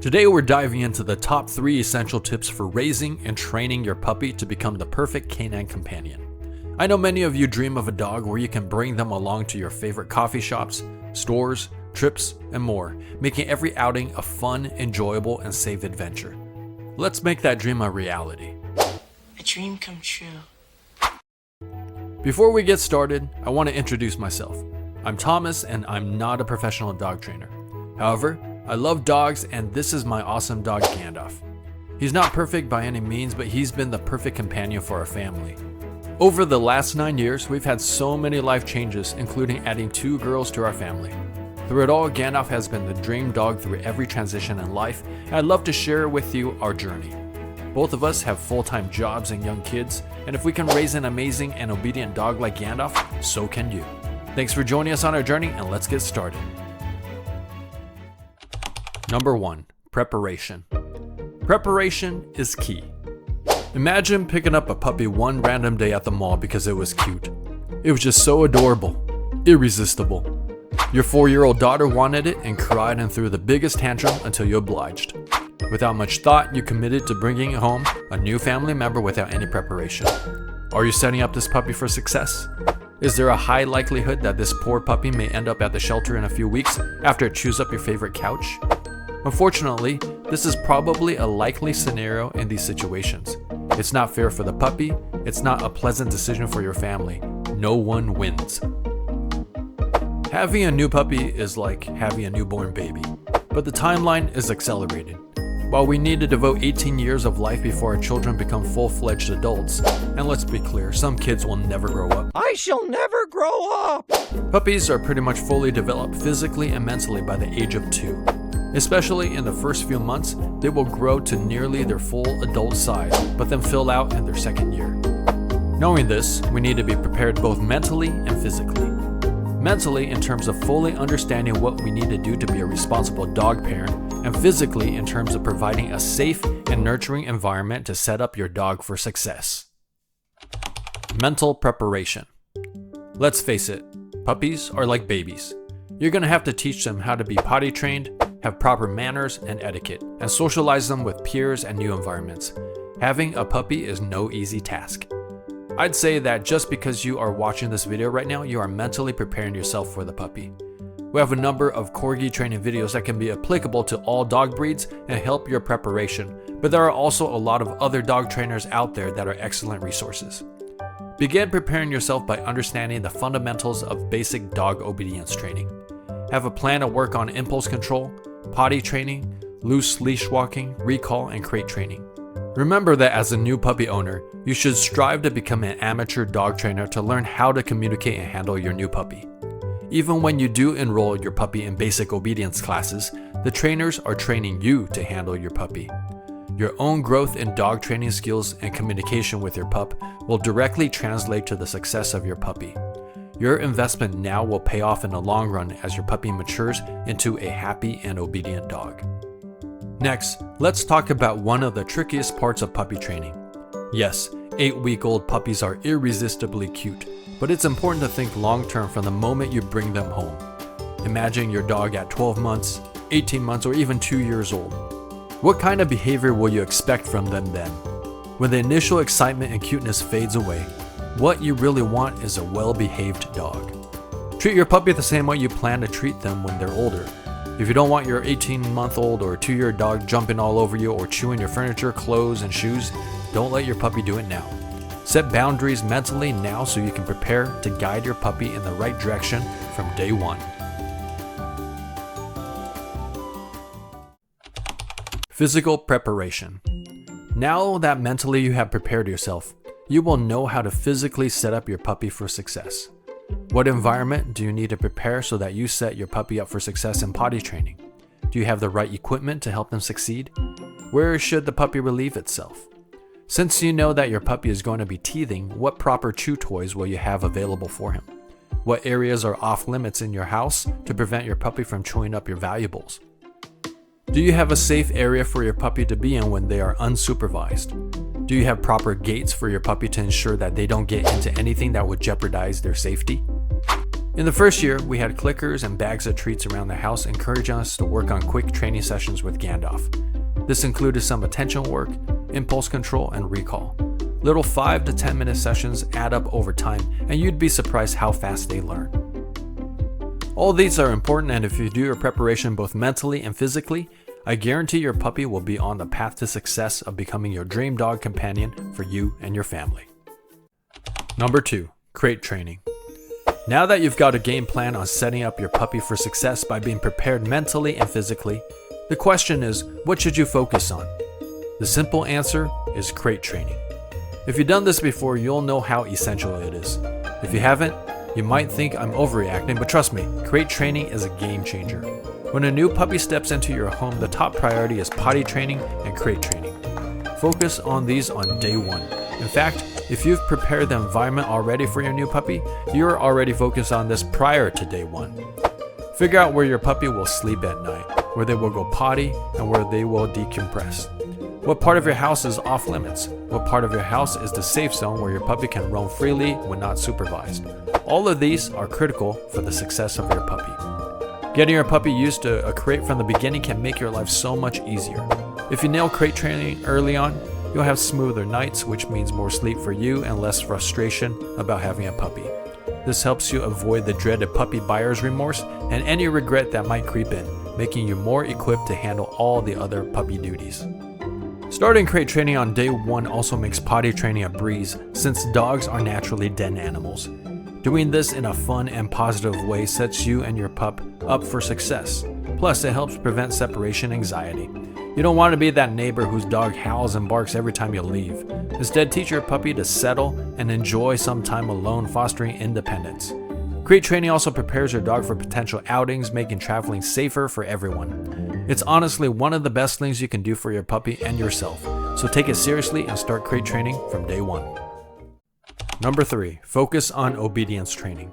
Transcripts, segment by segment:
Today we're diving into the top 3 essential tips for raising and training your puppy to become the perfect canine companion. I know many of you dream of a dog where you can bring them along to your favorite coffee shops, stores, trips, and more, making every outing a fun, enjoyable, and safe adventure. Let's make that dream a reality. A dream come true. Before we get started, I want to introduce myself. I'm Thomas and I'm not a professional dog trainer. However, I love dogs and this is my awesome dog Gandalf. He's not perfect by any means, but he's been the perfect companion for our family. Over the last 9 years, we've had so many life changes, including adding 2 girls to our family. Through it all, Gandalf has been the dream dog through every transition in life, and I'd love to share with you our journey. Both of us have full-time jobs and young kids, and if we can raise an amazing and obedient dog like Gandalf, so can you. Thanks for joining us on our journey, and let's get started. Number 1. Preparation. Preparation is key. Imagine picking up a puppy one random day at the mall because it was cute. It was just so adorable, irresistible. Your 4-year-old daughter wanted it and cried and threw the biggest tantrum until you obliged. Without much thought, you committed to bringing home a new family member without any preparation. Are you setting up this puppy for success? Is there a high likelihood that this poor puppy may end up at the shelter in a few weeks after it chews up your favorite couch? Unfortunately, this is probably a likely scenario in these situations. It's not fair for the puppy, it's not a pleasant decision for your family. No one wins. Having a new puppy is like having a newborn baby, but the timeline is accelerated. While we need to devote 18 years of life before our children become full-fledged adults, and let's be clear, some kids will never grow up. I shall never grow up! Puppies are pretty much fully developed physically and mentally by the age of 2. Especially in the first few months, they will grow to nearly their full adult size, but then fill out in their 2nd year. Knowing this, we need to be prepared both mentally and physically. Mentally, in terms of fully understanding what we need to do to be a responsible dog parent, and physically in terms of providing a safe and nurturing environment to set up your dog for success. Mental preparation. Let's face it, puppies are like babies. You're going to have to teach them how to be potty trained, have proper manners and etiquette, and socialize them with peers and new environments. Having a puppy is no easy task. I'd say that just because you are watching this video right now, you are mentally preparing yourself for the puppy. We have a number of Corgi training videos that can be applicable to all dog breeds and help your preparation, but there are also a lot of other dog trainers out there that are excellent resources. Begin preparing yourself by understanding the fundamentals of basic dog obedience training. Have a plan to work on impulse control, potty training, loose leash walking, recall, and crate training. Remember that as a new puppy owner, you should strive to become an amateur dog trainer to learn how to communicate and handle your new puppy. Even when you do enroll your puppy in basic obedience classes, the trainers are training you to handle your puppy. Your own growth in dog training skills and communication with your pup will directly translate to the success of your puppy. Your investment now will pay off in the long run as your puppy matures into a happy and obedient dog. Next, let's talk about one of the trickiest parts of puppy training. Yes, 8-week-old puppies are irresistibly cute, but it's important to think long-term from the moment you bring them home. Imagine your dog at 12 months, 18 months, or even 2 years old. What kind of behavior will you expect from them then? When the initial excitement and cuteness fades away, what you really want is a well-behaved dog. Treat your puppy the same way you plan to treat them when they're older. If you don't want your 18-month-old or 2-year dog jumping all over you or chewing your furniture, clothes, and shoes, don't let your puppy do it now. Set boundaries mentally now so you can prepare to guide your puppy in the right direction from day one. Physical preparation. Now that mentally you have prepared yourself, you will know how to physically set up your puppy for success. What environment do you need to prepare so that you set your puppy up for success in potty training? Do you have the right equipment to help them succeed? Where should the puppy relieve itself? Since you know that your puppy is going to be teething, what proper chew toys will you have available for him? What areas are off limits in your house to prevent your puppy from chewing up your valuables? Do you have a safe area for your puppy to be in when they are unsupervised? Do you have proper gates for your puppy to ensure that they don't get into anything that would jeopardize their safety? In the first year, we had clickers and bags of treats around the house, encouraging us to work on quick training sessions with Gandalf. This included some attention work, impulse control, and recall. Little 5 to 10 minute sessions add up over time, and you'd be surprised how fast they learn. All these are important, and if you do your preparation both mentally and physically, I guarantee your puppy will be on the path to success of becoming your dream dog companion for you and your family. Number 2, crate training. Now that you've got a game plan on setting up your puppy for success by being prepared mentally and physically, the question is, what should you focus on? The simple answer is crate training. If you've done this before, you'll know how essential it is. If you haven't, you might think I'm overreacting, but trust me, crate training is a game changer. When a new puppy steps into your home, the top priority is potty training and crate training. Focus on these on day 1. In fact, if you've prepared the environment already for your new puppy, you're already focused on this prior to day 1. Figure out where your puppy will sleep at night, where they will go potty, and where they will decompress. What part of your house is off limits? What part of your house is the safe zone where your puppy can roam freely when not supervised? All of these are critical for the success of your puppy. Getting your puppy used to a crate from the beginning can make your life so much easier. If you nail crate training early on, you'll have smoother nights, which means more sleep for you and less frustration about having a puppy. This helps you avoid the dreaded puppy buyer's remorse and any regret that might creep in, making you more equipped to handle all the other puppy duties. Starting crate training on day 1 also makes potty training a breeze, since dogs are naturally den animals. Doing this in a fun and positive way sets you and your pup up for success. Plus, it helps prevent separation anxiety. You don't want to be that neighbor whose dog howls and barks every time you leave. Instead, teach your puppy to settle and enjoy some time alone, fostering independence. Crate training also prepares your dog for potential outings, making traveling safer for everyone. It's honestly one of the best things you can do for your puppy and yourself, so take it seriously and start crate training from day 1. Number 3, focus on obedience training.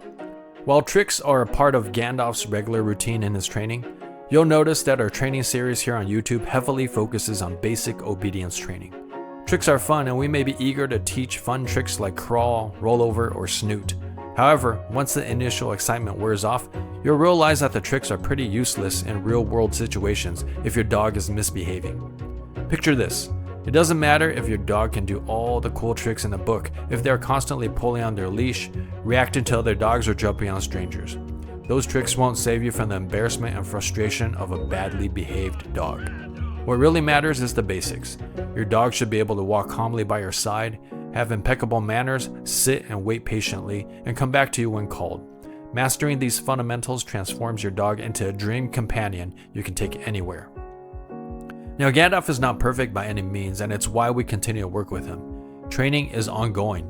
While tricks are a part of Gandalf's regular routine in his training, you'll notice that our training series here on YouTube heavily focuses on basic obedience training. Tricks are fun, and we may be eager to teach fun tricks like crawl, rollover, or snoot. However, once the initial excitement wears off, you'll realize that the tricks are pretty useless in real-world situations if your dog is misbehaving. Picture this. It doesn't matter if your dog can do all the cool tricks in the book if they're constantly pulling on their leash, reacting to other dogs, or jumping on strangers. Those tricks won't save you from the embarrassment and frustration of a badly behaved dog. What really matters is the basics. Your dog should be able to walk calmly by your side, have impeccable manners, sit and wait patiently, and come back to you when called. Mastering these fundamentals transforms your dog into a dream companion you can take anywhere. Now, Gandalf is not perfect by any means, and it's why we continue to work with him. Training is ongoing.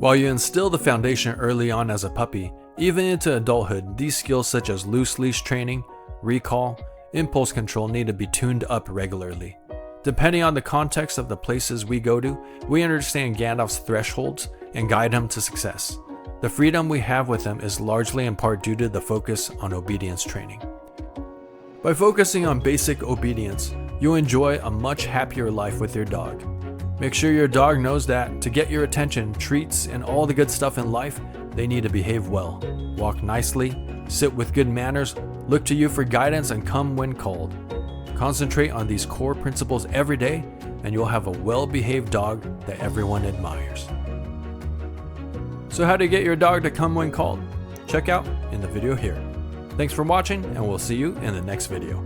While you instill the foundation early on as a puppy, even into adulthood, these skills such as loose leash training, recall, impulse control need to be tuned up regularly. Depending on the context of the places we go to, we understand Gandalf's thresholds and guide him to success. The freedom we have with him is largely in part due to the focus on obedience training. By focusing on basic obedience, you'll enjoy a much happier life with your dog. Make sure your dog knows that to get your attention, treats, and all the good stuff in life, they need to behave well, walk nicely, sit with good manners, look to you for guidance, and come when called. Concentrate on these core principles every day, and you'll have a well-behaved dog that everyone admires. So how to get your dog to come when called? Check out in the video here. Thanks for watching, and we'll see you in the next video.